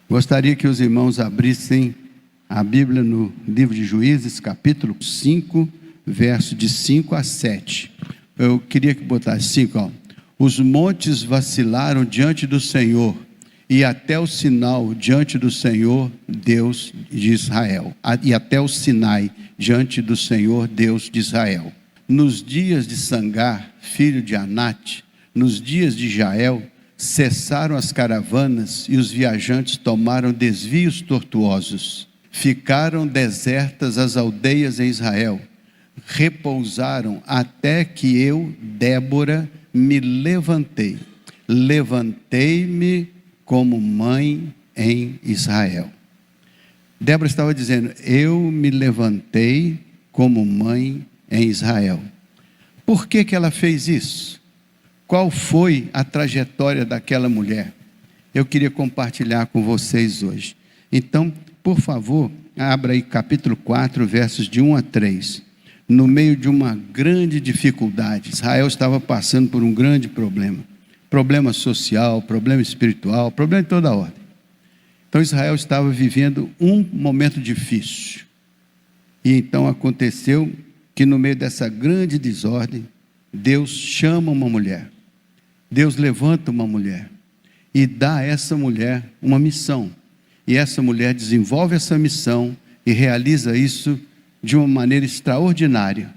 Gostaria que os irmãos abrissem a Bíblia no livro de Juízes, capítulo 5, verso de 5 a 7. Eu queria que botasse 5, ó. Os montes vacilaram diante do Senhor, e até o sinal diante do Senhor, Deus de Israel. E até o Sinai diante do Senhor, Deus de Israel. Nos dias de Sangar, filho de Anate, nos dias de Jael, cessaram as caravanas e os viajantes tomaram desvios tortuosos. Ficaram desertas as aldeias em Israel. Repousaram até que eu, Débora, me levantei. Levantei-me como mãe em Israel. Débora estava dizendo, eu me levantei como mãe em Israel. Por que ela fez isso? Qual foi a trajetória daquela mulher? Eu queria compartilhar com vocês hoje. Então, por favor, abra aí capítulo 4, versos de 1 a 3. No meio de uma grande dificuldade, Israel estava passando por um grande problema. Problema social, problema espiritual, problema de toda ordem. Então Israel estava vivendo um momento difícil. E então aconteceu que no meio dessa grande desordem, Deus chama uma mulher. Deus levanta uma mulher e dá a essa mulher uma missão. E essa mulher desenvolve essa missão e realiza isso de uma maneira extraordinária.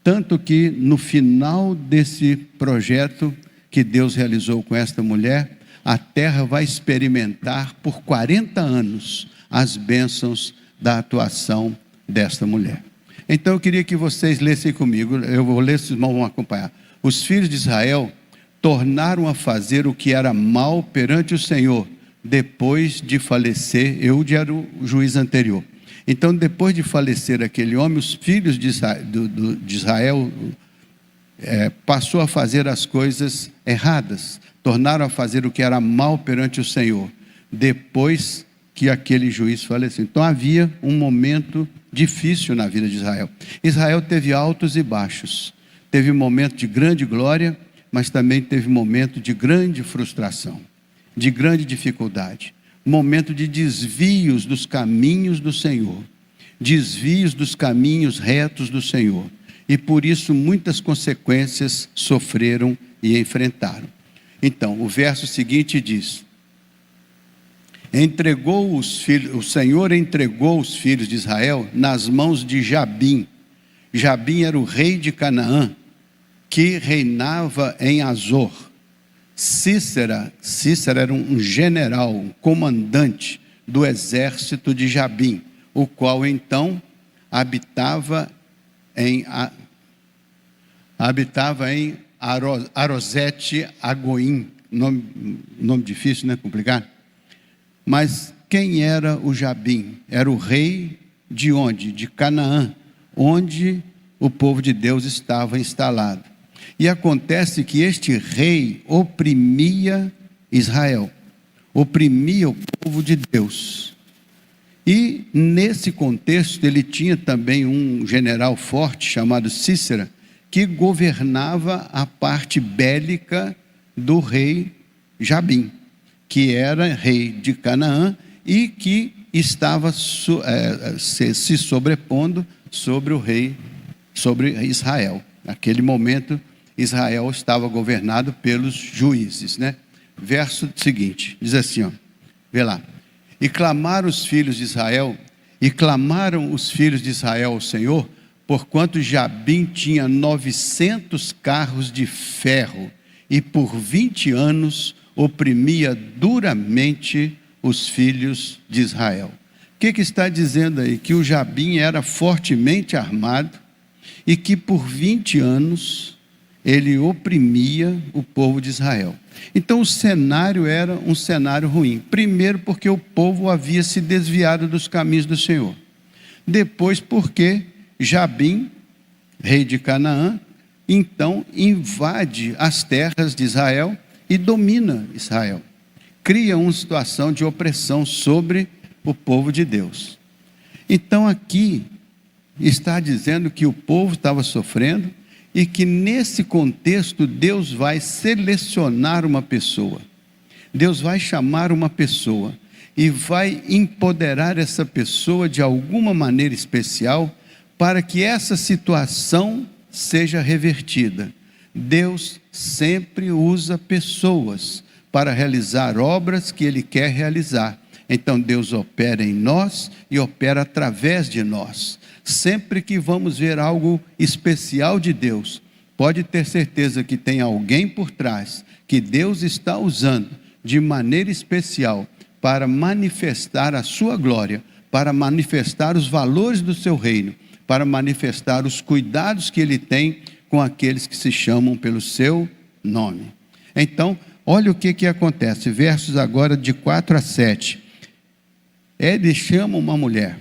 Tanto que no final desse projeto que Deus realizou com esta mulher, a terra vai experimentar por 40 anos as bênçãos da atuação desta mulher. Então eu queria que vocês lessem comigo, eu vou ler, os irmãos vão acompanhar. Os filhos de Israel tornaram a fazer o que era mal perante o Senhor, depois de falecer, Eude era o juiz anterior. Então, depois de falecer aquele homem, os filhos de Israel passou a fazer as coisas erradas, tornaram a fazer o que era mal perante o Senhor, depois que aquele juiz faleceu. Então, havia um momento difícil na vida de Israel. Israel teve altos e baixos, teve um momento de grande glória, mas também teve um momento de grande frustração, de grande dificuldade, momento de desvios dos caminhos do Senhor, desvios dos caminhos retos do Senhor, e por isso muitas consequências sofreram e enfrentaram. Então, o verso seguinte diz, o Senhor entregou os filhos de Israel nas mãos de Jabim. Jabim era o rei de Canaã, que reinava em Azor. Cícera era um general, um comandante do exército de Jabim, o qual então habitava em Arosete Agoim, nome difícil, né? Complicado. Mas quem era o Jabim? Era o rei de onde? De Canaã, onde o povo de Deus estava instalado. E acontece que este rei oprimia Israel, oprimia o povo de Deus. E nesse contexto ele tinha também um general forte chamado Cícera, que governava a parte bélica do rei Jabim, que era rei de Canaã e que estava se sobrepondo sobre Israel. Naquele momento, Israel estava governado pelos juízes, né? Verso seguinte, diz assim, ó, vê lá. E clamaram os filhos de Israel ao Senhor, porquanto Jabim tinha 900 carros de ferro, e por 20 anos oprimia duramente os filhos de Israel. O que está dizendo aí? Que o Jabim era fortemente armado, e que por 20 anos ele oprimia o povo de Israel. Então o cenário era um cenário ruim. Primeiro porque o povo havia se desviado dos caminhos do Senhor. Depois porque Jabim, rei de Canaã, então invade as terras de Israel e domina Israel. Cria uma situação de opressão sobre o povo de Deus. Então aqui está dizendo que o povo estava sofrendo e que nesse contexto Deus vai selecionar uma pessoa. Deus vai chamar uma pessoa e vai empoderar essa pessoa de alguma maneira especial para que essa situação seja revertida. Deus sempre usa pessoas para realizar obras que Ele quer realizar. Então Deus opera em nós e opera através de nós. Sempre que vamos ver algo especial de Deus, pode ter certeza que tem alguém por trás, que Deus está usando de maneira especial para manifestar a sua glória, para manifestar os valores do seu reino, para manifestar os cuidados que Ele tem com aqueles que se chamam pelo seu nome. Então, olha o que acontece, versos agora de 4 a 7. Ele chama uma mulher.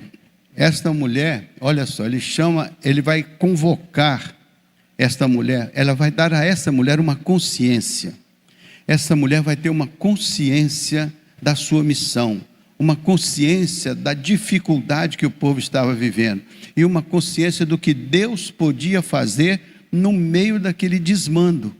Esta mulher, olha só, ele vai convocar esta mulher, ela vai dar a essa mulher uma consciência. Essa mulher vai ter uma consciência da sua missão, uma consciência da dificuldade que o povo estava vivendo, e uma consciência do que Deus podia fazer no meio daquele desmando.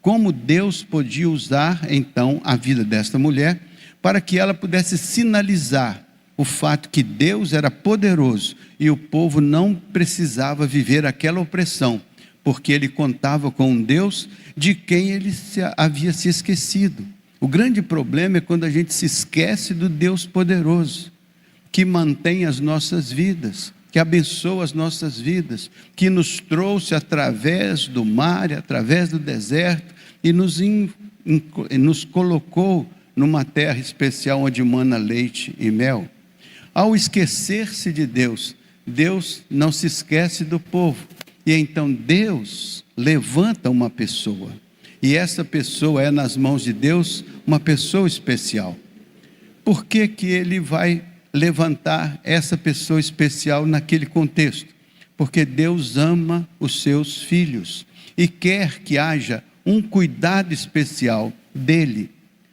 Como Deus podia usar, então, a vida desta mulher, para que ela pudesse sinalizar o fato que Deus era poderoso, e o povo não precisava viver aquela opressão, porque ele contava com um Deus de quem ele havia se esquecido. O grande problema é quando a gente se esquece do Deus poderoso, que mantém as nossas vidas, que abençoa as nossas vidas, que nos trouxe através do mar, através do deserto, e nos colocou numa terra especial onde mana leite e mel. Ao esquecer-se de Deus, Deus não se esquece do povo, e então Deus levanta uma pessoa, e essa pessoa é nas mãos de Deus uma pessoa especial. Por que Ele vai levantar essa pessoa especial naquele contexto? Porque Deus ama os seus filhos e quer que haja um cuidado especial dele,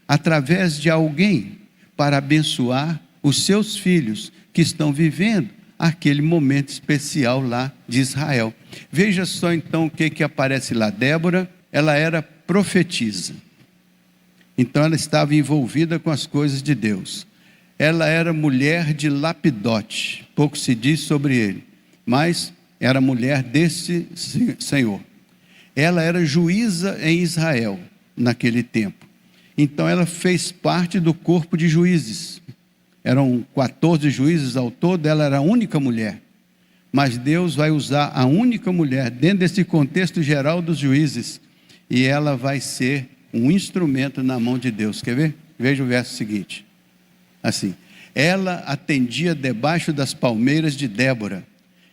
através de alguém, para abençoar os seus filhos que estão vivendo aquele momento especial lá de Israel. Veja só então o que aparece lá. Débora, ela era profetisa, então ela estava envolvida com as coisas de Deus. Ela era mulher de Lapidote, pouco se diz sobre ele, mas era mulher desse Senhor. Ela era juíza em Israel naquele tempo, então ela fez parte do corpo de juízes. Eram 14 juízes ao todo, ela era a única mulher. Mas Deus vai usar a única mulher dentro desse contexto geral dos juízes, e ela vai ser um instrumento na mão de Deus. Quer ver? Veja o verso seguinte. Assim, ela atendia debaixo das palmeiras de Débora.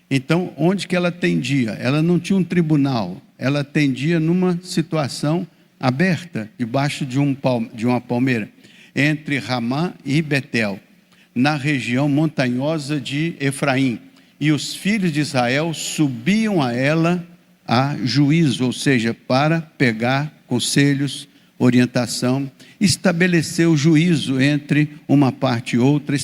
Então, onde que ela atendia? Ela não tinha um tribunal, ela atendia numa situação aberta, debaixo de uma palmeira, entre Ramá e Betel, na região montanhosa de Efraim. E os filhos de Israel subiam a ela a juízo, ou seja, para pegar conselhos, orientação, estabelecer o juízo entre uma parte e outra,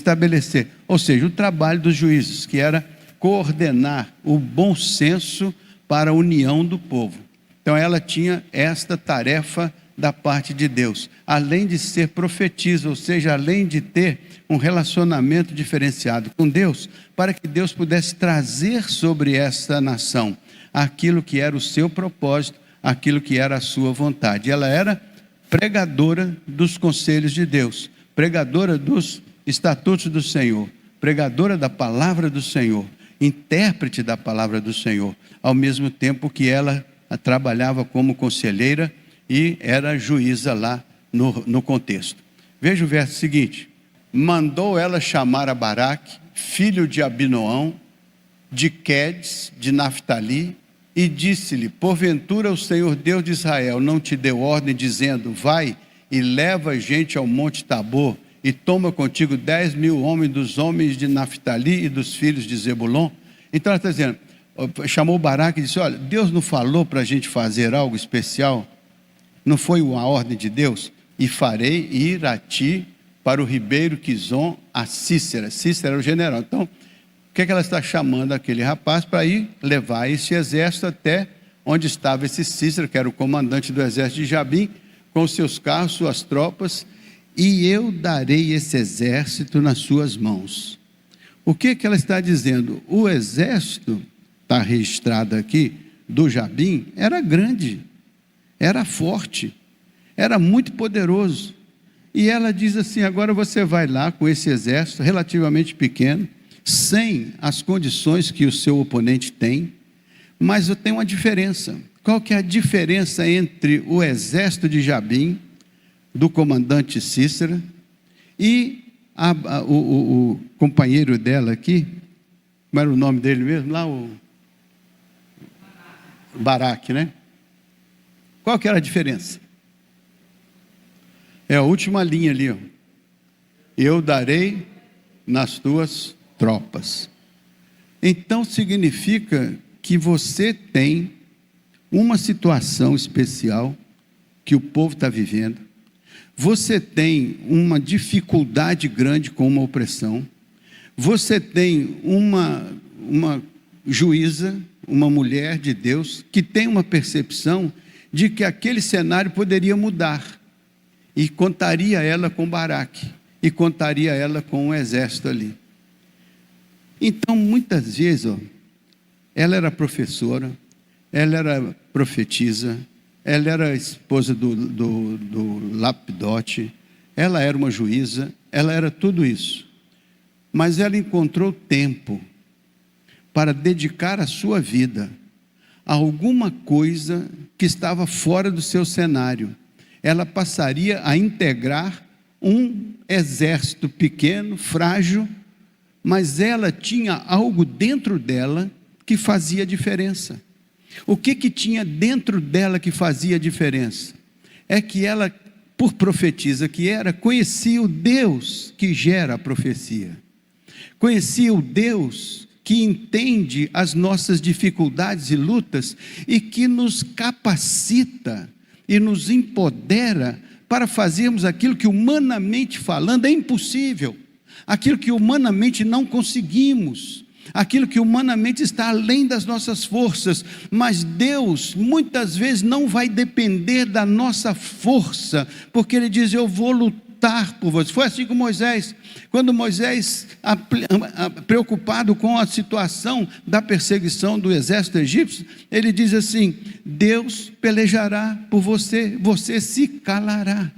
ou seja, o trabalho dos juízes, que era coordenar o bom senso para a união do povo. Então ela tinha esta tarefa da parte de Deus, além de ser profetisa, ou seja, além de ter um relacionamento diferenciado com Deus, para que Deus pudesse trazer sobre essa nação aquilo que era o seu propósito, aquilo que era a sua vontade. Ela era pregadora dos conselhos de Deus, pregadora dos estatutos do Senhor, pregadora da palavra do Senhor, intérprete da palavra do Senhor, ao mesmo tempo que ela trabalhava como conselheira e era juíza lá no contexto. Veja o verso seguinte. Mandou ela chamar a Baraque, filho de Abinoão, de Quedes, de Naftali, e disse-lhe: porventura o Senhor Deus de Israel não te deu ordem, dizendo: vai e leva gente ao monte Tabor, e toma contigo 10.000 homens dos homens de Naftali e dos filhos de Zebulon? Então ela está dizendo, chamou Baraque e disse: olha, Deus não falou para a gente fazer algo especial? Não foi uma ordem de Deus? E farei ir a ti para o ribeiro Quizon, a Cícera. Cícera era o general. Então, o que ela está chamando aquele rapaz para ir levar esse exército até onde estava esse Cícera, que era o comandante do exército de Jabim, com seus carros, suas tropas, e eu darei esse exército nas suas mãos. O que ela está dizendo? O exército, está registrado aqui, do Jabim, era grande, era forte, era muito poderoso. E ela diz assim: agora você vai lá com esse exército relativamente pequeno, sem as condições que o seu oponente tem, mas tem uma diferença. Qual que é a diferença entre o exército de Jabim, do comandante Cícera, e o companheiro dela aqui, como era o nome dele mesmo? Lá o Baraque, né? Qual que era a diferença? É a última linha ali, ó. Eu darei nas tuas tropas. Então significa que você tem uma situação especial que o povo está vivendo. Você tem uma dificuldade grande com uma opressão. Você tem uma juíza, uma mulher de Deus, que tem uma percepção de que aquele cenário poderia mudar. E contaria ela com Baraque. E contaria ela com um exército ali. Então, muitas vezes, ela era professora, ela era profetisa, ela era esposa do Lapidote, ela era uma juíza, ela era tudo isso. Mas ela encontrou tempo para dedicar a sua vida a alguma coisa que estava fora do seu cenário. Ela passaria a integrar um exército pequeno, frágil, mas ela tinha algo dentro dela que fazia diferença. O que tinha dentro dela que fazia diferença? É que ela, por profetisa que era, conhecia o Deus que gera a profecia. Conhecia o Deus que entende as nossas dificuldades e lutas e que nos capacita e nos empodera para fazermos aquilo que humanamente falando é impossível, aquilo que humanamente não conseguimos, aquilo que humanamente está além das nossas forças. Mas Deus muitas vezes não vai depender da nossa força, porque Ele diz: eu vou lutar por você. Foi assim com Moisés. Quando Moisés, preocupado com a situação da perseguição do exército egípcio, ele diz assim: Deus pelejará por você, você se calará.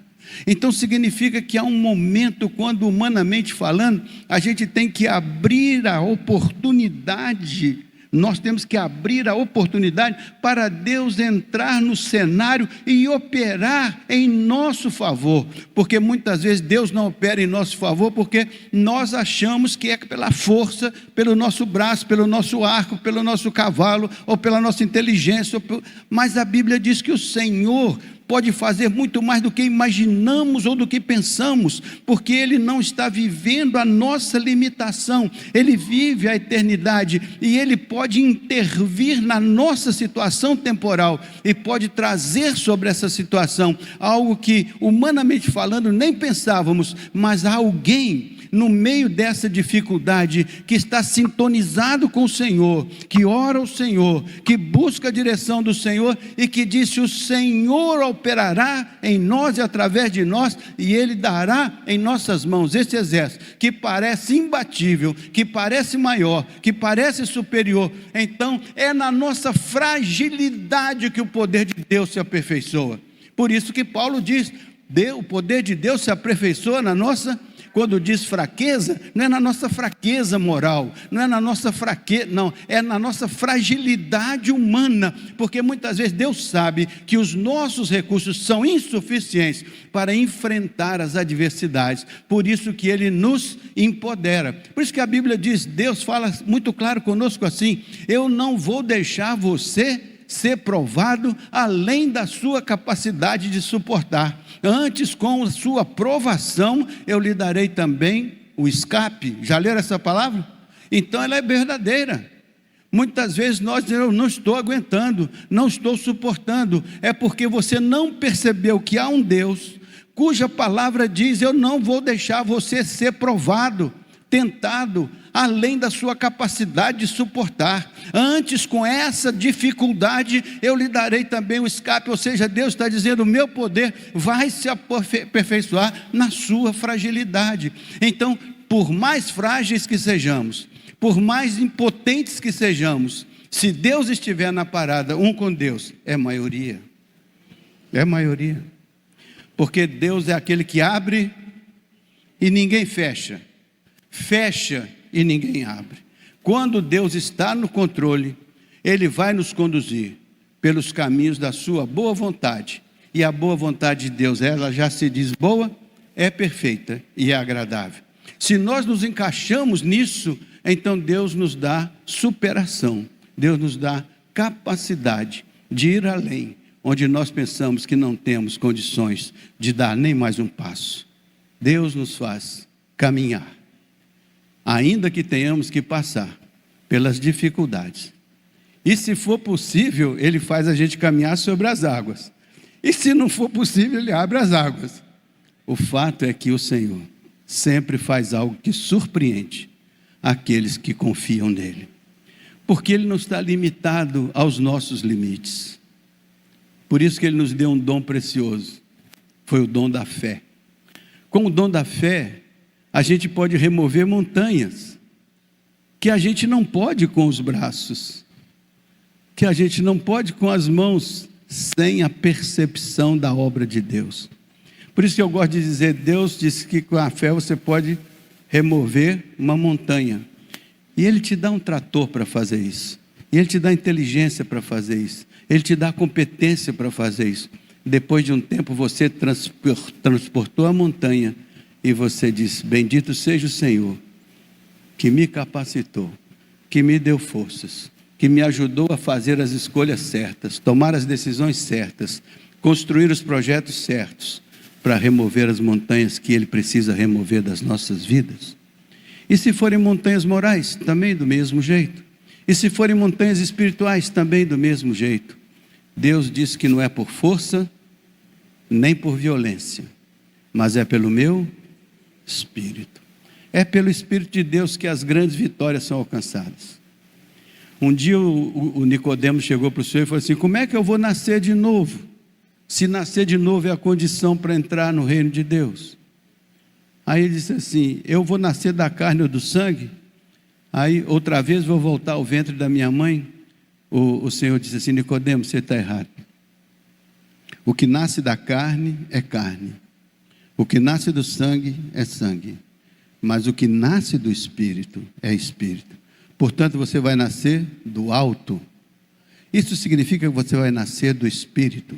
Então significa que há um momento quando, humanamente falando, a gente tem que abrir a oportunidade. Nós temos que abrir a oportunidade para Deus entrar no cenário e operar em nosso favor, porque muitas vezes Deus não opera em nosso favor, porque nós achamos que é pela força, pelo nosso braço, pelo nosso arco, pelo nosso cavalo, ou pela nossa inteligência, mas a Bíblia diz que o Senhor pode fazer muito mais do que imaginamos ou do que pensamos, porque Ele não está vivendo a nossa limitação, Ele vive a eternidade, e Ele pode intervir na nossa situação temporal, e pode trazer sobre essa situação algo que, humanamente falando, nem pensávamos, mas há alguém no meio dessa dificuldade, que está sintonizado com o Senhor, que ora ao Senhor, que busca a direção do Senhor, e que disse: o Senhor operará em nós e através de nós, e Ele dará em nossas mãos esse exército, que parece imbatível, que parece maior, que parece superior. Então é na nossa fragilidade que o poder de Deus se aperfeiçoa. Por isso que Paulo diz: o poder de Deus se aperfeiçoa na nossa. Quando diz fraqueza, não é na nossa fraqueza moral, não é na nossa fraqueza, não, é na nossa fragilidade humana, porque muitas vezes Deus sabe que os nossos recursos são insuficientes para enfrentar as adversidades, por isso que Ele nos empodera. Por isso que a Bíblia diz, Deus fala muito claro conosco assim: eu não vou deixar você ser provado além da sua capacidade de suportar. Antes, com a sua provação, eu lhe darei também o escape. Já leram essa palavra? Então ela é verdadeira. Muitas vezes nós dizemos: eu não estou aguentando, não estou suportando. É porque você não percebeu que há um Deus cuja palavra diz: eu não vou deixar você ser provado, tentado além da sua capacidade de suportar. Antes, com essa dificuldade, eu lhe darei também o escape. Ou seja, Deus está dizendo: o meu poder vai se aperfeiçoar na sua fragilidade. Então, por mais frágeis que sejamos, por mais impotentes que sejamos, se Deus estiver na parada, um com Deus, é maioria. É maioria. Porque Deus é aquele que abre e ninguém fecha. Fecha e ninguém abre. Quando Deus está no controle, Ele vai nos conduzir pelos caminhos da sua boa vontade. E a boa vontade de Deus, ela já se diz boa, é perfeita e é agradável. Se nós nos encaixamos nisso, então Deus nos dá superação. Deus nos dá capacidade de ir além, onde nós pensamos que não temos condições de dar nem mais um passo. Deus nos faz caminhar, ainda que tenhamos que passar pelas dificuldades. E se for possível, Ele faz a gente caminhar sobre as águas. E se não for possível, Ele abre as águas. O fato é que o Senhor sempre faz algo que surpreende aqueles que confiam nele. Porque Ele não está limitado aos nossos limites. Por isso que Ele nos deu um dom precioso. Foi o dom da fé. Com o dom da fé, a gente pode remover montanhas que a gente não pode com os braços, que a gente não pode com as mãos, sem a percepção da obra de Deus. Por isso que eu gosto de dizer, Deus disse que com a fé você pode remover uma montanha. E Ele te dá um trator para fazer isso. E Ele te dá inteligência para fazer isso. Ele te dá competência para fazer isso. Depois de um tempo você transportou a montanha e você diz: bendito seja o Senhor, que me capacitou, que me deu forças, que me ajudou a fazer as escolhas certas, tomar as decisões certas, construir os projetos certos, para remover as montanhas que Ele precisa remover das nossas vidas. E se forem montanhas morais, também do mesmo jeito. E se forem montanhas espirituais, também do mesmo jeito. Deus diz que não é por força, nem por violência, mas é pelo meu Espírito. É pelo Espírito de Deus que as grandes vitórias são alcançadas. Um dia o Nicodemo chegou para o Senhor e falou assim: como é que eu vou nascer de novo? Se nascer de novo é a condição para entrar no reino de Deus. Aí ele disse assim: eu vou nascer da carne ou do sangue? Aí outra vez vou voltar ao ventre da minha mãe? O Senhor disse assim: Nicodemo, você está errado. O que nasce da carne é carne. O que nasce do sangue é sangue. Mas o que nasce do Espírito é Espírito. Portanto, você vai nascer do alto. Isso significa que você vai nascer do Espírito.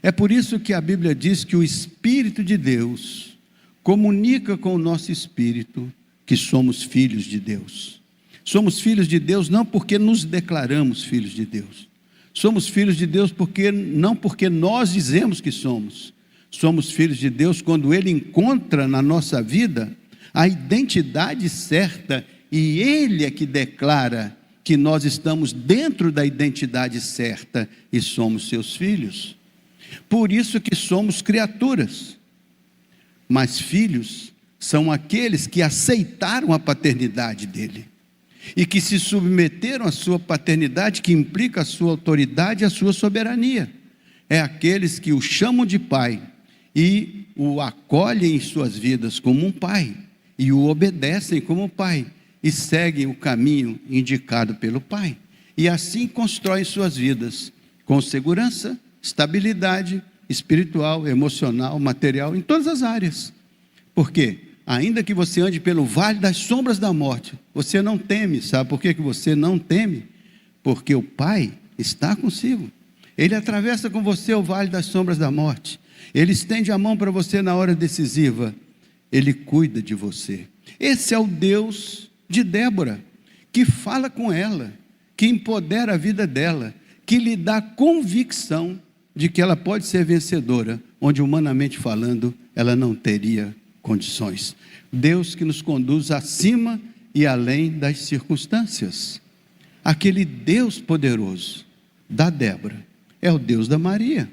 É por isso que a Bíblia diz que o Espírito de Deus comunica com o nosso espírito que somos filhos de Deus. Somos filhos de Deus não porque nos declaramos filhos de Deus. Somos filhos de Deus não porque nós dizemos que somos. Somos filhos de Deus quando Ele encontra na nossa vida a identidade certa e Ele é que declara que nós estamos dentro da identidade certa e somos seus filhos. Por isso que somos criaturas, mas filhos são aqueles que aceitaram a paternidade dele e que se submeteram à sua paternidade, que implica a sua autoridade e a sua soberania. É aqueles que o chamam de pai e o acolhem em suas vidas como um pai e o obedecem como pai e seguem o caminho indicado pelo pai, e assim constroem suas vidas com segurança, estabilidade espiritual, emocional, material, em todas as áreas. Por quê? Ainda que você ande pelo vale das sombras da morte, você não teme. Sabe por que você não teme? Porque o Pai está consigo. Ele atravessa com você o vale das sombras da morte. Ele estende a mão para você na hora decisiva. Ele cuida de você. Esse é o Deus de Débora, que fala com ela, que empodera a vida dela, que lhe dá convicção de que ela pode ser vencedora, onde humanamente falando, ela não teria condições. Deus que nos conduz acima e além das circunstâncias. Aquele Deus poderoso da Débora é o Deus da Maria,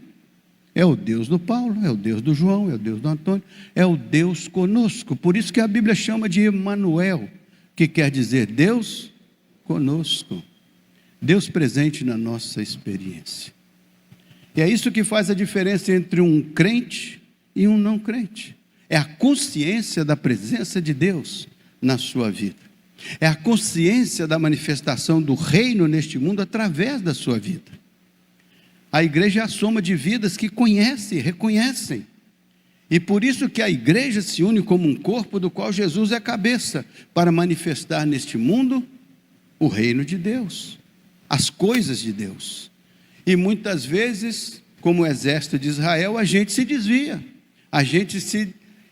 é o Deus do Paulo, é o Deus do João, é o Deus do Antônio, é o Deus conosco. Por isso que a Bíblia chama de Emanuel, que quer dizer Deus conosco, Deus presente na nossa experiência. E é isso que faz a diferença entre um crente e um não crente. É a consciência da presença de Deus na sua vida. É a consciência da manifestação do reino neste mundo através da sua vida. A igreja é a soma de vidas que conhecem, reconhecem. E por isso que a igreja se une como um corpo do qual Jesus é a cabeça, para manifestar neste mundo o reino de Deus, as coisas de Deus. E muitas vezes, como o exército de Israel, a gente se desvia.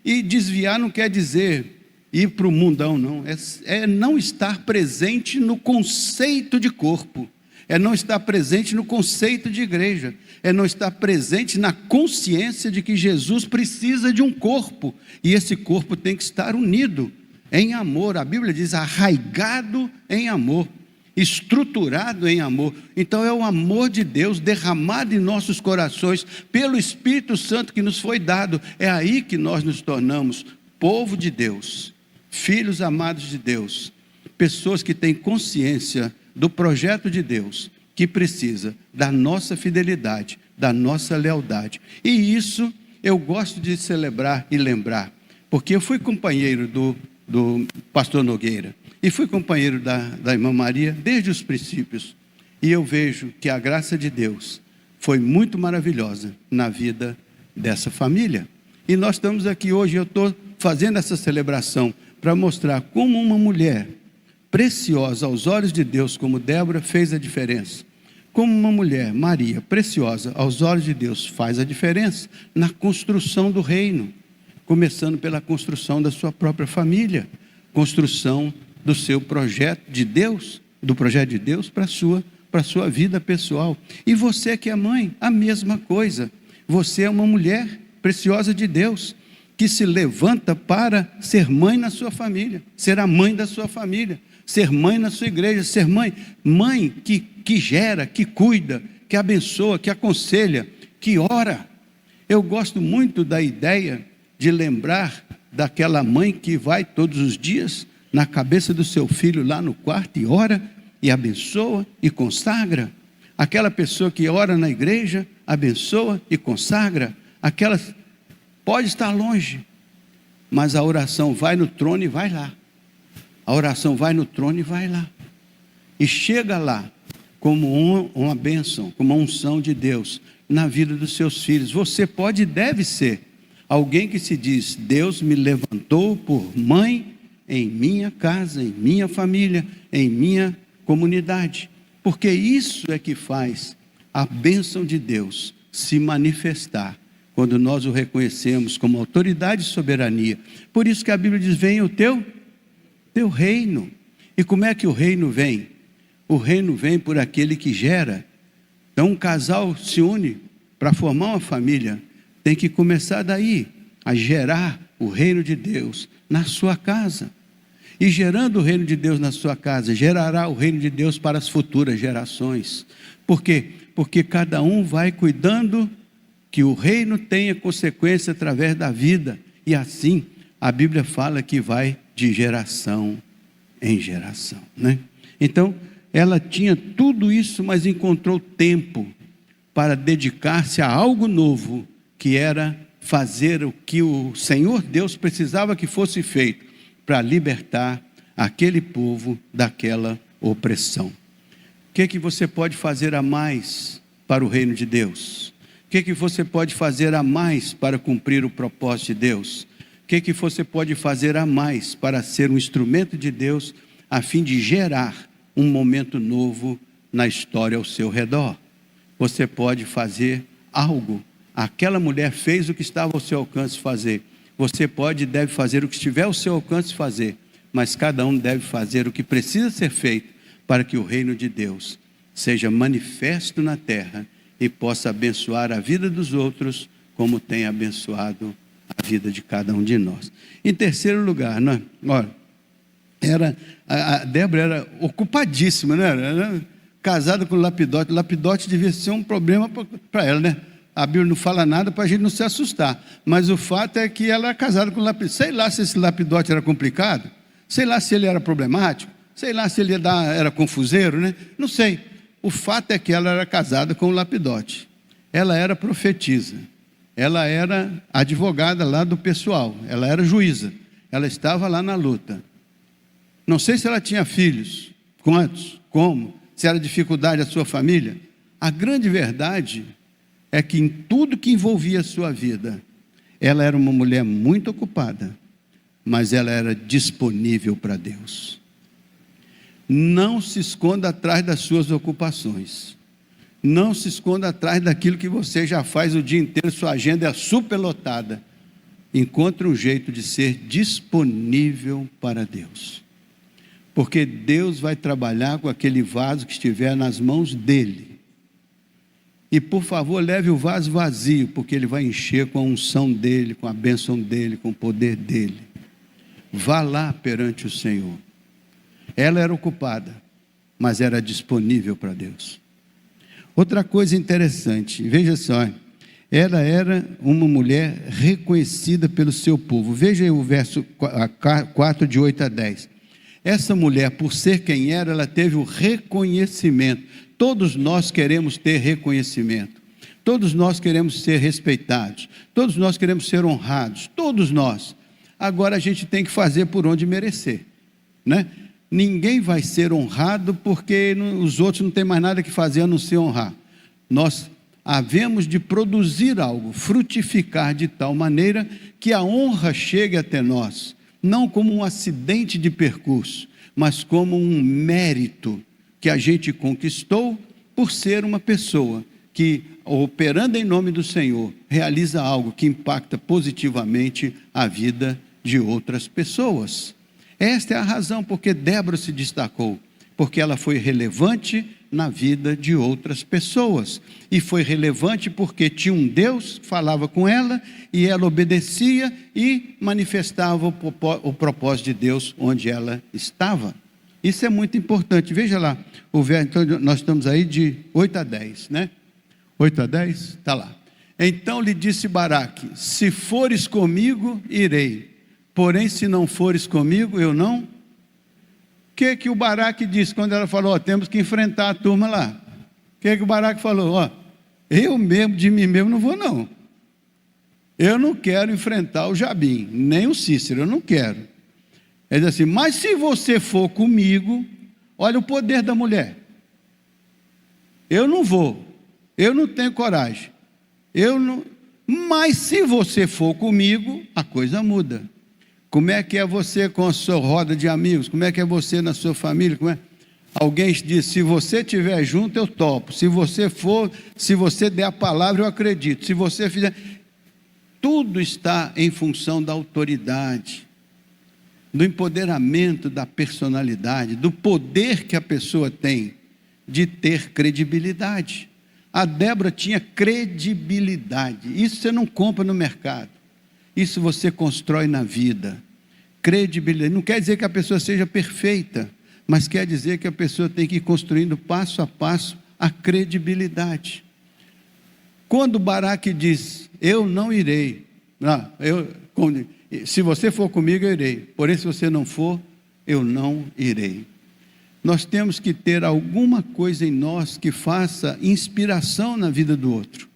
E desviar não quer dizer ir para o mundão, não. É não estar presente no conceito de corpo. É não estar presente no conceito de igreja. É não estar presente na consciência de que Jesus precisa de um corpo. E esse corpo tem que estar unido em amor. A Bíblia diz arraigado em amor, estruturado em amor. Então é o amor de Deus derramado em nossos corações pelo Espírito Santo que nos foi dado. É aí que nós nos tornamos povo de Deus, filhos amados de Deus, pessoas que têm consciência do projeto de Deus, que precisa da nossa fidelidade, da nossa lealdade. E isso eu gosto de celebrar e lembrar, porque eu fui companheiro do pastor Nogueira, e fui companheiro da irmã Maria desde os princípios, e eu vejo que a graça de Deus foi muito maravilhosa na vida dessa família. E nós estamos aqui hoje, eu estou fazendo essa celebração para mostrar como uma mulher preciosa aos olhos de Deus, como Débora, fez a diferença. Como uma mulher, Maria, preciosa aos olhos de Deus, faz a diferença na construção do reino, começando pela construção da sua própria família, construção do seu projeto de Deus, do projeto de Deus para a sua vida pessoal. E você que é mãe, a mesma coisa. Você é uma mulher preciosa de Deus, que se levanta para ser mãe na sua família, ser a mãe da sua família, ser mãe na sua igreja, ser mãe que gera, que cuida, que abençoa, que aconselha, que ora. Eu gosto muito da ideia de lembrar daquela mãe que vai todos os dias na cabeça do seu filho lá no quarto e ora, e abençoa e consagra. Aquela pessoa que ora na igreja, abençoa e consagra. Aquela pode estar longe, mas a oração vai no trono e vai lá. A oração vai no trono e vai lá. E chega lá como uma bênção, como uma unção de Deus na vida dos seus filhos. Você pode e deve ser alguém que se diz: Deus me levantou por mãe em minha casa, em minha família, em minha comunidade. Porque isso é que faz a bênção de Deus se manifestar quando nós o reconhecemos como autoridade e soberania. Por isso que a Bíblia diz: venha o teu reino. E como é que o reino vem? O reino vem por aquele que gera. Então um casal se une para formar uma família, tem que começar daí, a gerar o reino de Deus na sua casa. E gerando o reino de Deus na sua casa, gerará o reino de Deus para as futuras gerações. Por quê? Porque cada um vai cuidando que o reino tenha consequência através da vida. E assim, a Bíblia fala que vai de geração em geração, né? Então, ela tinha tudo isso, mas encontrou tempo para dedicar-se a algo novo, que era fazer o que o Senhor Deus precisava que fosse feito, para libertar aquele povo daquela opressão. O que você pode fazer a mais para o reino de Deus? O que você pode fazer a mais para cumprir o propósito de Deus? O que você pode fazer a mais para ser um instrumento de Deus, a fim de gerar um momento novo na história ao seu redor? Você pode fazer algo. Aquela mulher fez o que estava ao seu alcance fazer. Você pode e deve fazer o que estiver ao seu alcance fazer, mas cada um deve fazer o que precisa ser feito para que o reino de Deus seja manifesto na terra e possa abençoar a vida dos outros, como tem abençoado a vida de cada um de nós. Em terceiro lugar, né? Olha, a Débora era ocupadíssima, né? Era casada com o Lapidote. O Lapidote devia ser um problema para ela, né? A Bíblia não fala nada para a gente não se assustar, mas o fato é que ela era casada com o Lapidote. Sei lá se esse Lapidote era complicado, Sei lá se ele era problemático, sei lá se ele era confuseiro, né? Não sei. O fato é que ela era casada com o Lapidote. Ela era profetisa. Ela era advogada lá do pessoal. Ela era juíza. Ela estava lá na luta. Não sei se ela tinha filhos. Quantos? Como? Se era dificuldade a sua família. A grande verdade é que em tudo que envolvia a sua vida, ela era uma mulher muito ocupada, mas ela era disponível para Deus. Não se esconda atrás das suas ocupações. Não se esconda atrás daquilo que você já faz o dia inteiro, sua agenda é superlotada. Encontre um jeito de ser disponível para Deus. Porque Deus vai trabalhar com aquele vaso que estiver nas mãos dele. E por favor, leve o vaso vazio, porque ele vai encher com a unção dele, com a bênção dele, com o poder dele. Vá lá perante o Senhor. Ela era ocupada, mas era disponível para Deus. Outra coisa interessante, veja só, ela era uma mulher reconhecida pelo seu povo. Veja aí o verso 4, de 8 a 10. Essa mulher, por ser quem era, ela teve o reconhecimento. Todos nós queremos ter reconhecimento. Todos nós queremos ser respeitados. Todos nós queremos ser honrados. Todos nós. Agora a gente tem que fazer por onde merecer, né? Ninguém vai ser honrado porque os outros não têm mais nada que fazer a não ser honrar. Nós havemos de produzir algo, frutificar de tal maneira que a honra chegue até nós, não como um acidente de percurso, mas como um mérito que a gente conquistou por ser uma pessoa que, operando em nome do Senhor, realiza algo que impacta positivamente a vida de outras pessoas. Esta é a razão porque Débora se destacou, porque ela foi relevante na vida de outras pessoas, e foi relevante porque tinha um Deus que falava com ela, e ela obedecia e manifestava o propósito de Deus onde ela estava. Isso é muito importante. Veja lá, o verso, então nós estamos aí de 8 a 10, né? 8 a 10, está lá. Então lhe disse Baraque: se fores comigo, irei, porém se não fores comigo, eu não. O que o Baraque disse quando ela falou, temos que enfrentar a turma lá? O que o Baraque falou? Eu mesmo, de mim mesmo, não vou não. Eu não quero enfrentar o Jabim, nem o Cícero, eu não quero. Ele diz assim, mas se você for comigo, olha o poder da mulher. Eu não vou, eu não tenho coragem. Mas se você for comigo, a coisa muda. Como é que é você com a sua roda de amigos? Como é que é você na sua família? Alguém diz, se você estiver junto, eu topo. Se você for, se você der a palavra, eu acredito. Se você fizer... Tudo está em função da autoridade, do empoderamento da personalidade, do poder que a pessoa tem de ter credibilidade. A Débora tinha credibilidade. Isso você não compra no mercado. Isso você constrói na vida. Credibilidade. Não quer dizer que a pessoa seja perfeita, mas quer dizer que a pessoa tem que ir construindo passo a passo a credibilidade. Quando Baraque diz, eu não irei, se você for comigo eu irei, porém se você não for, eu não irei. Nós temos que ter alguma coisa em nós que faça inspiração na vida do outro,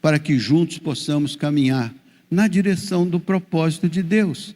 para que juntos possamos caminhar na direção do propósito de Deus.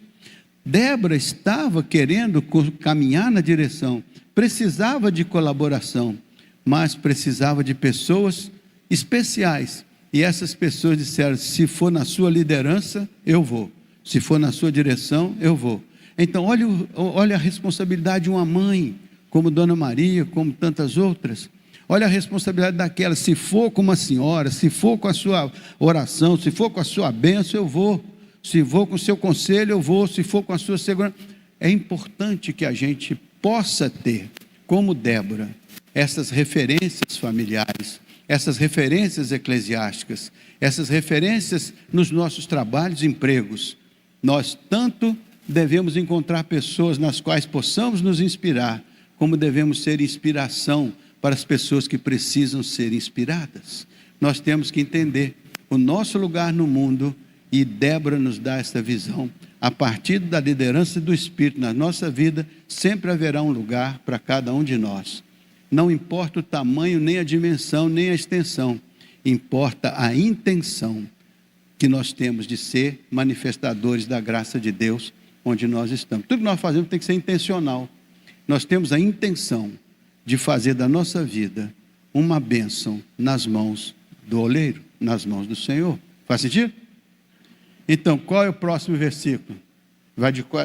Débora estava querendo caminhar na direção, precisava de colaboração, mas precisava de pessoas especiais, e essas pessoas disseram, se for na sua liderança, eu vou, se for na sua direção, eu vou. Então olha a responsabilidade de uma mãe, como Dona Maria, como tantas outras. Olha a responsabilidade daquela, se for com uma senhora, se for com a sua oração, se for com a sua bênção, eu vou. Se for com o seu conselho, eu vou. Se for com a sua segurança. É importante que a gente possa ter, como Débora, essas referências familiares, essas referências eclesiásticas, essas referências nos nossos trabalhos e empregos. Nós tanto devemos encontrar pessoas nas quais possamos nos inspirar, como devemos ser inspiração para as pessoas que precisam ser inspiradas. Nós temos que entender o nosso lugar no mundo, e Débora nos dá esta visão. a partir da liderança do Espírito na nossa vida, sempre haverá um lugar para cada um de nós. Não importa o tamanho, nem a dimensão, nem a extensão. Importa a intenção que nós temos de ser manifestadores da graça de Deus onde nós estamos. Tudo que nós fazemos tem que ser intencional. Nós temos a intenção de fazer da nossa vida uma bênção nas mãos do oleiro, nas mãos do Senhor. Faz sentido? Então, qual é o próximo versículo?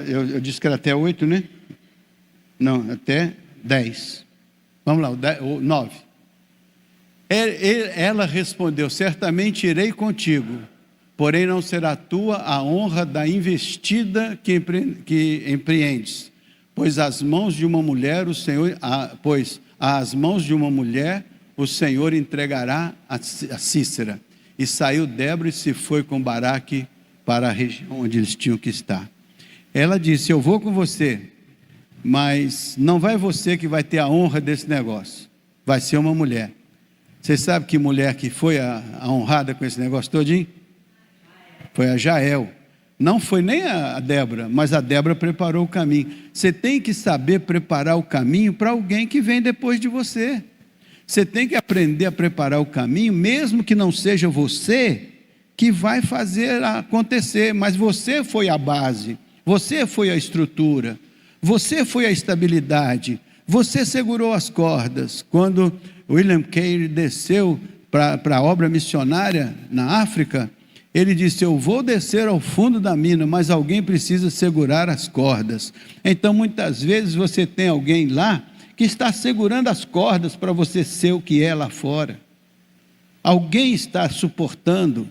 Eu disse que era até 8, né? Não, até 10. Vamos lá, o 9. Ela respondeu: certamente irei contigo, porém não será tua a honra da investida que empreendes, pois às mãos de uma mulher o Senhor entregará a Císera. E saiu Débora e se foi com Baraque para a região onde eles tinham que estar. Ela disse: eu vou com você, mas não vai você que vai ter a honra desse negócio, vai ser uma mulher. Você sabe que mulher que foi a honrada com esse negócio todinho? Foi a Jael. Não foi nem a Débora, mas a Débora preparou o caminho. Você tem que saber preparar o caminho para alguém que vem depois de você. Você tem que aprender a preparar o caminho, mesmo que não seja você que vai fazer acontecer, mas você foi a base, você foi a estrutura, você foi a estabilidade, você segurou as cordas. Quando William Carey desceu para a obra missionária na África, ele disse: eu vou descer ao fundo da mina, mas alguém precisa segurar as cordas. Então muitas vezes você tem alguém lá que está segurando as cordas para você ser o que é lá fora. Alguém está suportando.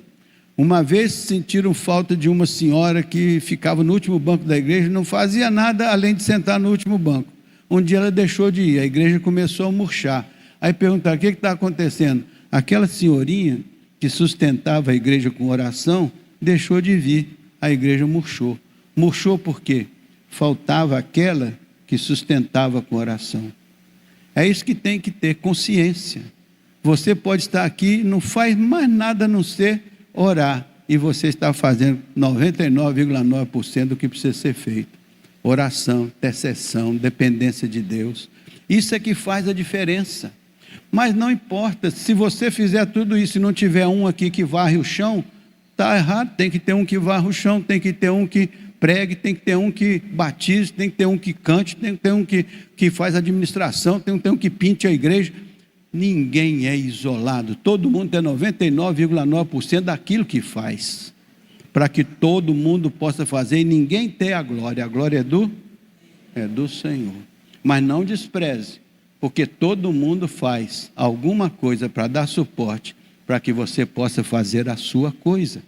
Uma vez sentiram falta de uma senhora que ficava no último banco da igreja, não fazia nada além de sentar no último banco. Um dia ela deixou de ir, a igreja começou a murchar. Aí perguntaram: o que está acontecendo? Aquela senhorinha que sustentava a igreja com oração, deixou de vir, a igreja murchou. Murchou por quê? Faltava aquela que sustentava com oração. É isso que tem que ter consciência. Você pode estar aqui, não faz mais nada a não ser orar, e você está fazendo 99,9% do que precisa ser feito. Oração, intercessão, dependência de Deus. Isso é que faz a diferença. Mas não importa, se você fizer tudo isso e não tiver um aqui que varre o chão, está errado. Tem que ter um que varre o chão, tem que ter um que pregue, tem que ter um que batize, tem que ter um que cante, tem que ter um que faz administração, tem que ter um que pinte a igreja. Ninguém é isolado, todo mundo tem 99,9% daquilo que faz, para que todo mundo possa fazer, e ninguém tem a glória é do Senhor. Mas não despreze, porque todo mundo faz alguma coisa para dar suporte, para que você possa fazer a sua coisa.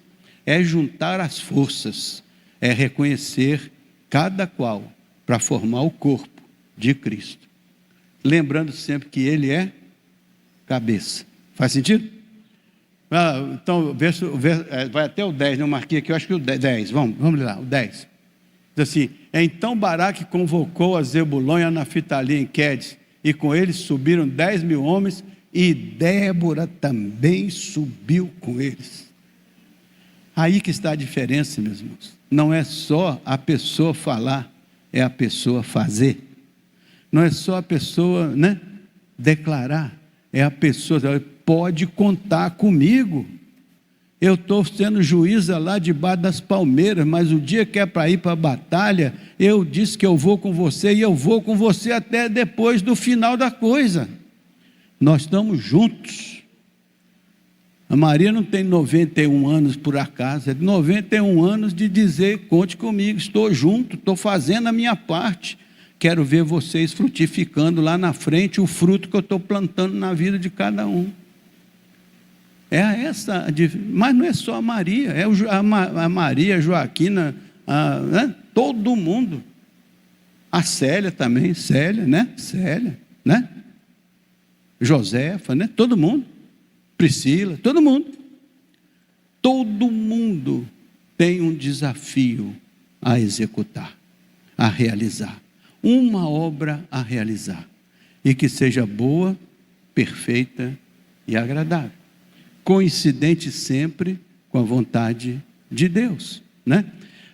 É juntar as forças, é reconhecer cada qual para formar o corpo de Cristo, lembrando sempre que Ele é cabeça. Faz sentido? Então, vai até o 10, eu marquei aqui, eu acho que o 10, vamos lá, o 10. Diz assim: então Baraque convocou a Zebulon e a Naftali em Quedes, e com eles subiram 10.000 homens, e Débora também subiu com eles. Aí que está a diferença, meus irmãos. Não é só a pessoa falar, é a pessoa fazer. Não é só a pessoa, declarar. É a pessoa: pode contar comigo. Eu estou sendo juíza lá debaixo das palmeiras, mas o dia que é para ir para a batalha, eu disse que eu vou com você, e eu vou com você até depois do final da coisa. Nós estamos juntos. A Maria não tem 91 anos por acaso, é 91 anos de dizer: conte comigo, estou junto, estou fazendo a minha parte. Quero ver vocês frutificando lá na frente o fruto que eu estou plantando na vida de cada um. Mas não é só a Maria, é a Maria, a Joaquina, todo mundo. A Célia também, Célia, Josefa, todo mundo. Priscila, todo mundo. Todo mundo tem um desafio a executar, a realizar. Uma obra a realizar, e que seja boa, perfeita e agradável, coincidente sempre com a vontade de Deus,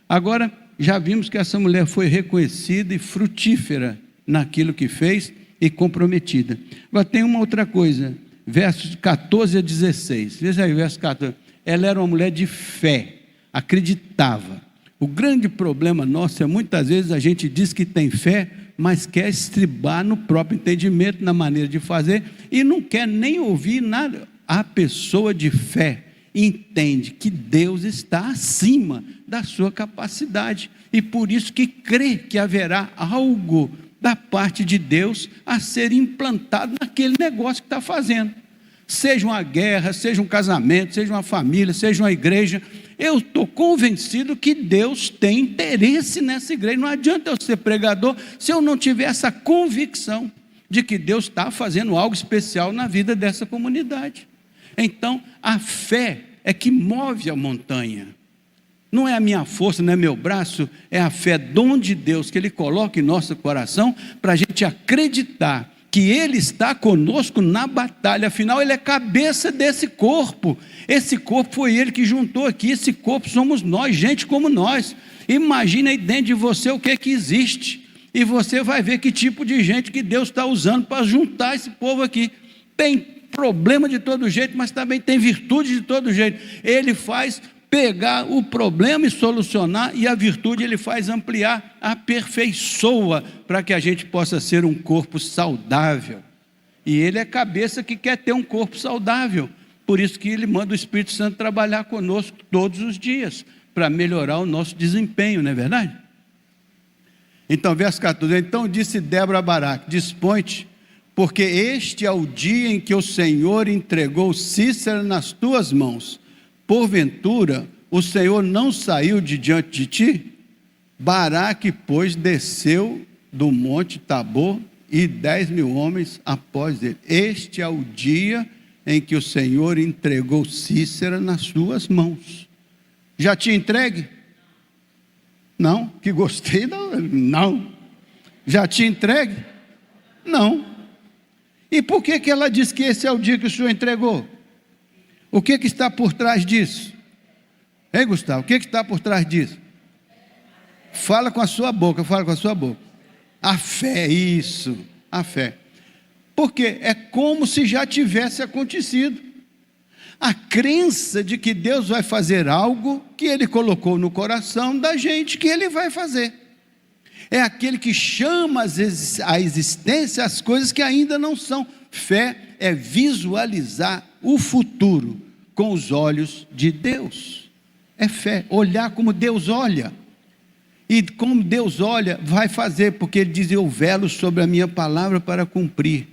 Agora, já vimos que essa mulher foi reconhecida e frutífera naquilo que fez e comprometida. Agora tem uma outra coisa, versos 14 a 16, veja aí, verso 14, ela era uma mulher de fé, acreditava. O grande problema nosso é muitas vezes a gente diz que tem fé, mas quer estribar no próprio entendimento, na maneira de fazer, e não quer nem ouvir nada. A pessoa de fé entende que Deus está acima da sua capacidade, e por isso que crê que haverá algo da parte de Deus a ser implantado naquele negócio que está fazendo. Seja uma guerra, seja um casamento, seja uma família, seja uma igreja, eu estou convencido que Deus tem interesse nessa igreja. Não adianta eu ser pregador se eu não tiver essa convicção de que Deus está fazendo algo especial na vida dessa comunidade. Então, a fé é que move a montanha. Não é a minha força, não é meu braço, é a fé, dom de Deus, que Ele coloca em nosso coração, para a gente acreditar que Ele está conosco na batalha. Afinal, Ele é cabeça desse corpo. Esse corpo foi Ele que juntou aqui, esse corpo somos nós, gente como nós. Imagina aí dentro de você o que é que existe, e você vai ver que tipo de gente que Deus está usando para juntar esse povo aqui. Tem problema de todo jeito, mas também tem virtude de todo jeito. Ele faz pegar o problema e solucionar, e a virtude Ele faz ampliar, aperfeiçoa, para que a gente possa ser um corpo saudável. E Ele é cabeça que quer ter um corpo saudável, por isso que Ele manda o Espírito Santo trabalhar conosco todos os dias, para melhorar o nosso desempenho, não é verdade? Então, verso 14, então disse Débora a Baraque, dispõe-te, porque este é o dia em que o Senhor entregou Cícera nas tuas mãos. Porventura, o Senhor não saiu de diante de ti? Baraque, pois, desceu do monte Tabor, e 10.000 homens após ele. Este é o dia em que o Senhor entregou Cícera nas suas mãos. Já tinha entregue? Não, que gostei, não. Já tinha entregue? Não. E por que ela diz que esse é o dia que o Senhor entregou? O que está por trás disso? Hein, Gustavo? O que está por trás disso? Fala com a sua boca, fala com a sua boca. A fé, isso, a fé. Porque é como se já tivesse acontecido. A crença de que Deus vai fazer algo que Ele colocou no coração da gente, que Ele vai fazer. É aquele que chama à existência as coisas que ainda não são. Fé é visualizar o futuro com os olhos de Deus. É fé, olhar como Deus olha. E como Deus olha, vai fazer, porque Ele diz, eu velo sobre a minha palavra para cumprir.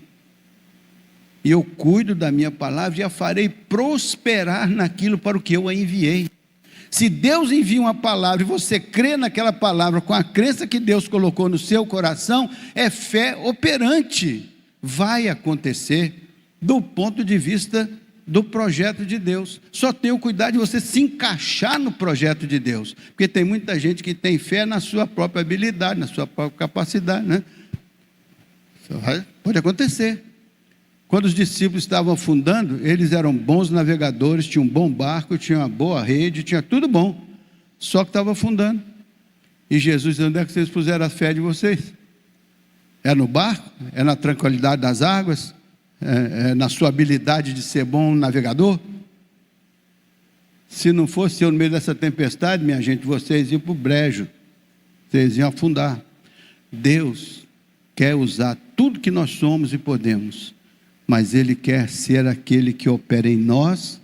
E eu cuido da minha palavra e a farei prosperar naquilo para o que eu a enviei. Se Deus envia uma palavra e você crê naquela palavra com a crença que Deus colocou no seu coração, é fé operante. Vai acontecer do ponto de vista do projeto de Deus. Só tenha o cuidado de você se encaixar no projeto de Deus, porque tem muita gente que tem fé na sua própria habilidade, na sua própria capacidade, né? Pode acontecer. Quando os discípulos estavam afundando, eles eram bons navegadores, tinham um bom barco, tinham uma boa rede, tinha tudo bom, só que estava afundando. E Jesus disse, onde é que vocês puseram a fé de vocês? É no barco? É na tranquilidade das águas? É na sua habilidade de ser bom navegador? Se não fosse eu no meio dessa tempestade, minha gente, vocês iam para o brejo, vocês iam afundar. Deus quer usar tudo que nós somos e podemos, mas Ele quer ser aquele que opera em nós,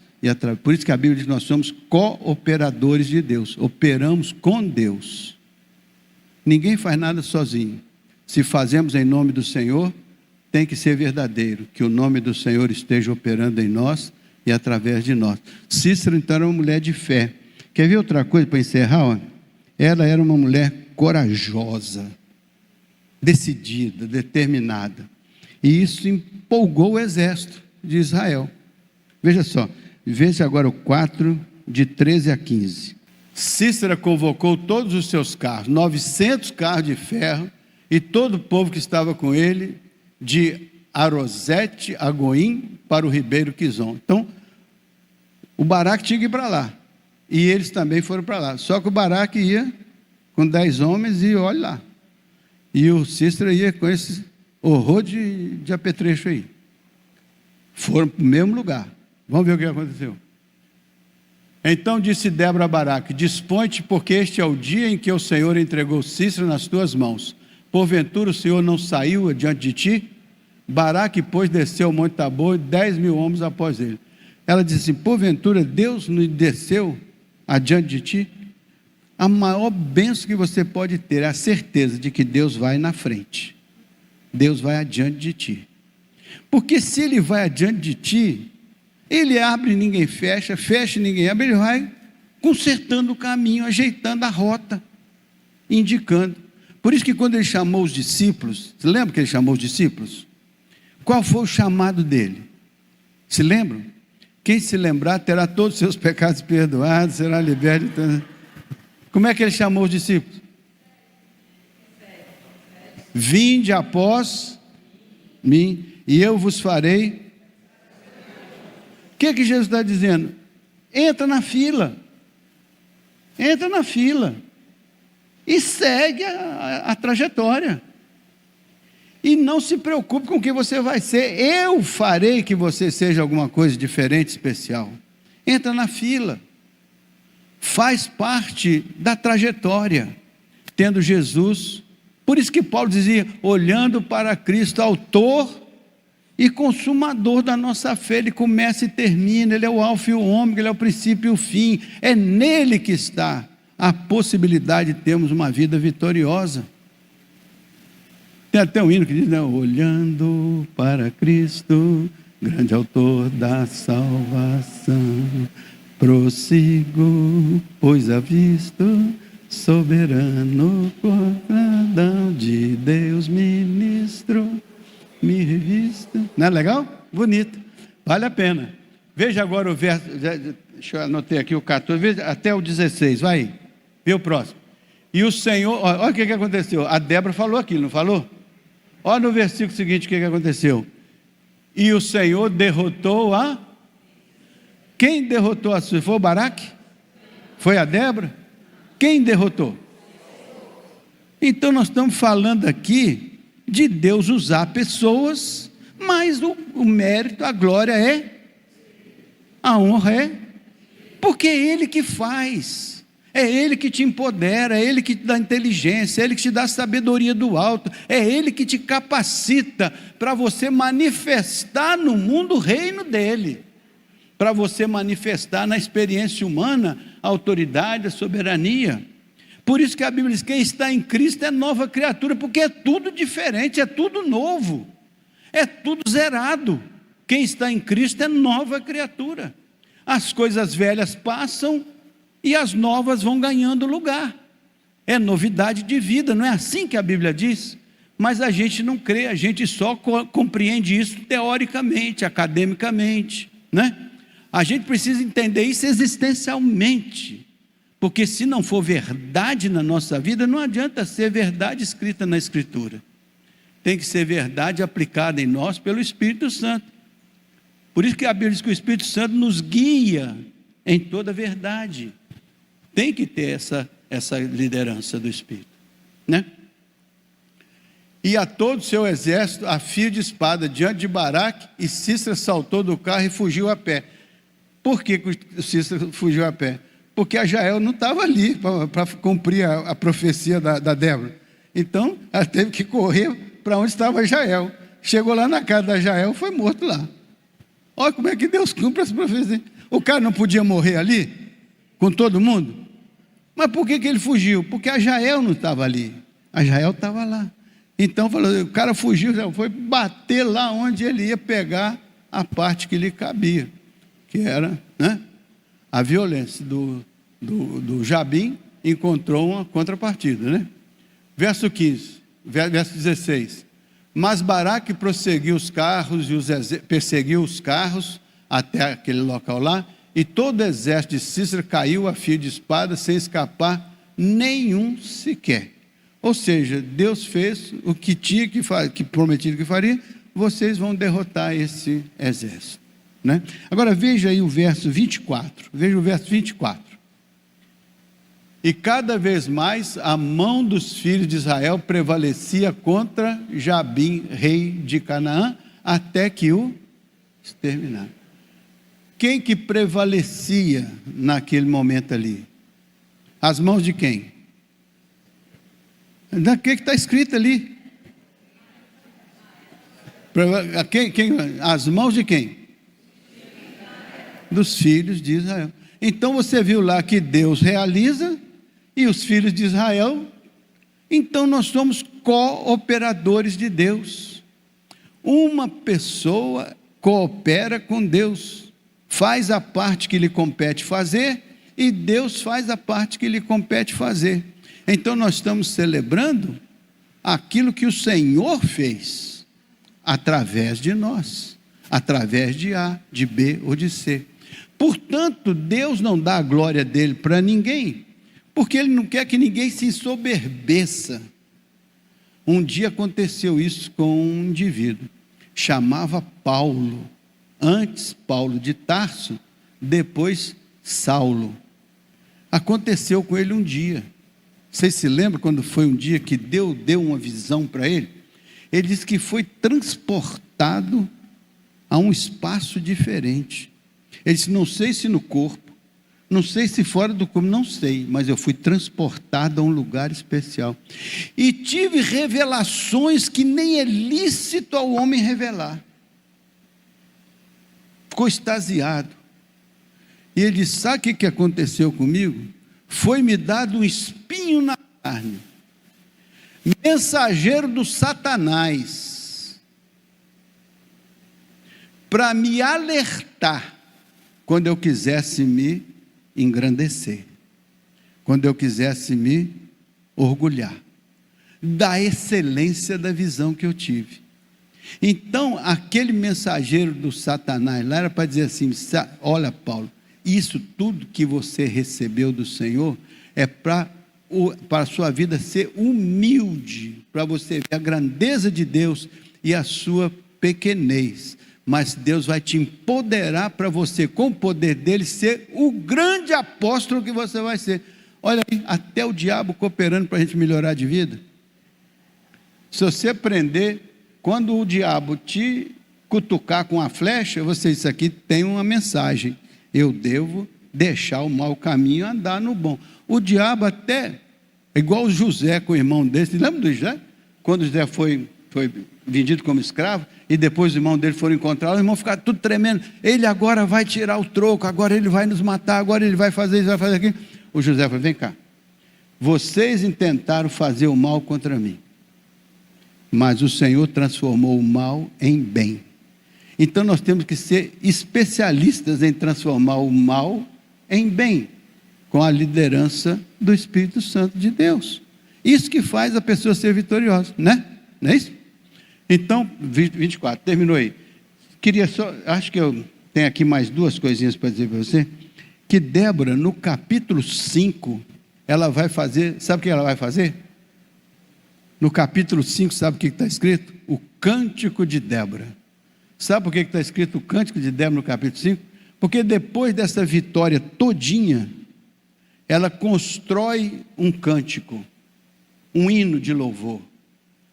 por isso que a Bíblia diz que nós somos cooperadores de Deus, operamos com Deus. Ninguém faz nada sozinho. Se fazemos em nome do Senhor, tem que ser verdadeiro, que o nome do Senhor esteja operando em nós e através de nós. Cícera, então, era uma mulher de fé. Quer ver outra coisa para encerrar? Ela era uma mulher corajosa, decidida, determinada. E isso empolgou o exército de Israel. Veja só, veja agora o 4, de 13 a 15. Cícera convocou todos os seus carros, 900 carros de ferro, e todo o povo que estava com ele, de Arosete a Goim, para o ribeiro Quizon. Então, o Baraque tinha que ir para lá, e eles também foram para lá. Só que o Baraque ia com 10 homens e olha lá. E o Cícera ia com esse horror de apetrecho aí. Foram para o mesmo lugar. Vamos ver o que aconteceu. Então disse Débora a Baraque: dispõe-te, porque este é o dia em que o Senhor entregou Cícera nas tuas mãos. Porventura o Senhor não saiu adiante de ti? Baraque, pois, desceu ao monte Tabor, 10.000 homens após ele. Ela disse assim: porventura Deus não desceu adiante de ti? A maior bênção que você pode ter é a certeza de que Deus vai na frente. Deus vai adiante de ti. Porque se Ele vai adiante de ti, Ele abre e ninguém fecha, fecha e ninguém abre, Ele vai consertando o caminho, ajeitando a rota, indicando. Por isso que quando Ele chamou os discípulos, você lembra que Ele chamou os discípulos? Qual foi o chamado dele? Se lembram? Quem se lembrar terá todos os seus pecados perdoados, será liberto. Como é que Ele chamou os discípulos? Vinde após mim, e eu vos farei. O que Jesus está dizendo? Entra na fila. Entra na fila. E segue a trajetória. E não se preocupe com o que você vai ser. Eu farei que você seja alguma coisa diferente, especial. Entra na fila. Faz parte da trajetória. Tendo Jesus. Por isso que Paulo dizia: olhando para Cristo, autor e consumador da nossa fé. Ele começa e termina. Ele é o alfa e o ômega. Ele é o princípio e o fim. É nele que está a possibilidade de termos uma vida vitoriosa. Tem até um hino que diz, né? Olhando para Cristo, grande autor da salvação, prossigo, pois avisto, soberano cordão de Deus, ministro, me revisto. Não é legal? Bonito. Vale a pena. Veja agora o verso, deixa eu anotar aqui o 14, veja até o 16, vai aí. Vê o próximo. E o Senhor, olha o que aconteceu. A Débora falou aquilo, não falou? Olha no versículo seguinte o que aconteceu. E o Senhor derrotou a... Quem derrotou a sua? Foi o Baraque? Foi a Débora? Quem derrotou? Então nós estamos falando aqui de Deus usar pessoas, mas o mérito, a glória é, a honra é, porque é Ele que faz. É Ele que te empodera, é Ele que te dá inteligência, é Ele que te dá sabedoria do alto, é Ele que te capacita para você manifestar no mundo o reino dEle, para você manifestar na experiência humana a autoridade, a soberania. Por isso que a Bíblia diz: quem está em Cristo é nova criatura, porque é tudo diferente, é tudo novo, é tudo zerado. Quem está em Cristo é nova criatura. As coisas velhas passam e as novas vão ganhando lugar. É novidade de vida, não é assim que a Bíblia diz? Mas a gente não crê, a gente só compreende isso teoricamente, academicamente, né? A gente precisa entender isso existencialmente, porque se não for verdade na nossa vida, não adianta ser verdade escrita na Escritura. Tem que ser verdade aplicada em nós pelo Espírito Santo. Por isso que a Bíblia diz que o Espírito Santo nos guia em toda a verdade. Tem que ter essa liderança do Espírito, né? E a todo o seu exército, a fio de espada, diante de Baraque, e Cícera saltou do carro e fugiu a pé. Por que o Cícera fugiu a pé? Porque a Jael não estava ali para cumprir a profecia da Débora. Então, ela teve que correr para onde estava a Jael. Chegou lá na casa da Jael, foi morto lá. Olha como é que Deus cumpre essa profecia. O cara não podia morrer ali, com todo mundo? Mas por que ele fugiu? Porque a Jael não estava ali. A Jael estava lá. Então, falou, o cara fugiu, foi bater lá onde ele ia pegar a parte que lhe cabia, que era, né, a violência do Jabim. Encontrou uma contrapartida, né? Verso 15, verso 16. Mas Baraque prosseguiu os carros e perseguiu os carros até aquele local lá, e todo o exército de Cícera caiu a fio de espada, sem escapar nenhum sequer. Ou seja, Deus fez o que tinha que prometido que faria. Vocês vão derrotar esse exército, né? Agora veja aí o verso 24. Veja o verso 24. E cada vez mais a mão dos filhos de Israel prevalecia contra Jabim, rei de Canaã, até que o exterminaram. Quem que prevalecia naquele momento ali? As mãos de quem? O que está escrito ali? As mãos de quem? Dos filhos de Israel. Então você viu lá que Deus realiza e os filhos de Israel. Então nós somos cooperadores de Deus. Uma pessoa coopera com Deus, faz a parte que lhe compete fazer, e Deus faz a parte que lhe compete fazer. Então nós estamos celebrando aquilo que o Senhor fez através de nós, através de A, de B ou de C. Portanto, Deus não dá a glória dele para ninguém, porque Ele não quer que ninguém se ensoberbeça. Um dia aconteceu isso com um indivíduo, chamava Paulo, antes Paulo de Tarso, depois Saulo. Aconteceu com ele um dia. Vocês se lembram quando foi um dia que Deus deu uma visão para ele? Ele disse que foi transportado a um espaço diferente. Ele disse, não sei se no corpo, não sei se fora do corpo, não sei, mas eu fui transportado a um lugar especial. E tive revelações que nem é lícito ao homem revelar. Ficou extasiado. E ele disse, sabe o que aconteceu comigo? Foi-me dado um espinho na carne, mensageiro do Satanás, para me alertar, quando eu quisesse me engrandecer, quando eu quisesse me orgulhar, da excelência da visão que eu tive. Então, aquele mensageiro do Satanás lá era para dizer assim, olha Paulo, isso tudo que você recebeu do Senhor é para a sua vida ser humilde, para você ver a grandeza de Deus e a sua pequenez. Mas Deus vai te empoderar para você, com o poder dele, ser o grande apóstolo que você vai ser. Olha aí, até o diabo cooperando para a gente melhorar de vida. Se você aprender, quando o diabo te cutucar com a flecha, você diz, isso aqui tem uma mensagem. Eu devo deixar o mau caminho e andar no bom. O diabo até, igual o José com o irmão dele, você lembra do José? Quando José foi vendido como escravo, e depois os irmãos dele foram encontrar, os irmãos ficaram tudo tremendo, ele agora vai tirar o troco, agora ele vai nos matar, agora ele vai fazer isso, vai fazer aquilo. O José falou, vem cá, vocês intentaram fazer o mal contra mim, mas o Senhor transformou o mal em bem. Então nós temos que ser especialistas em transformar o mal em bem, com a liderança do Espírito Santo de Deus. Isso que faz a pessoa ser vitoriosa, né? Não é isso? Então, 24, terminou aí. Queria só, acho que eu tenho aqui mais duas coisinhas para dizer para você, que Débora, no capítulo 5, ela vai fazer, sabe o que ela vai fazer? No capítulo 5, sabe o que está escrito? O Cântico de Débora. Sabe por que está escrito o Cântico de Débora no capítulo 5? Porque depois dessa vitória todinha, ela constrói um cântico, um hino de louvor,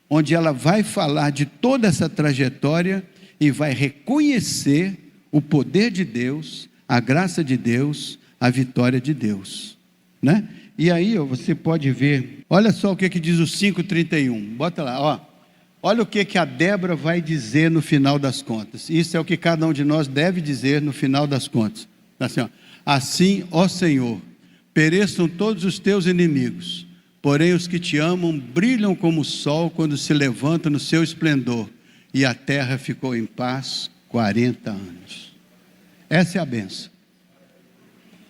onde ela vai falar de toda essa trajetória e vai reconhecer o poder de Deus, a graça de Deus, a vitória de Deus, né? E aí você pode ver, olha só o que diz o 5:31, bota lá, ó. Olha o que a Débora vai dizer no final das contas. Isso é o que cada um de nós deve dizer no final das contas. Assim, ó, assim, ó Senhor, pereçam todos os teus inimigos, porém os que te amam brilham como o sol quando se levanta no seu esplendor, e a terra ficou em paz 40 anos. Essa é a bênção.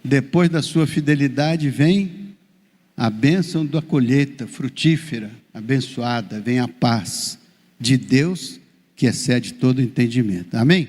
Depois da sua fidelidade vem a bênção da colheita frutífera, abençoada, vem a paz de Deus que excede todo entendimento. Amém?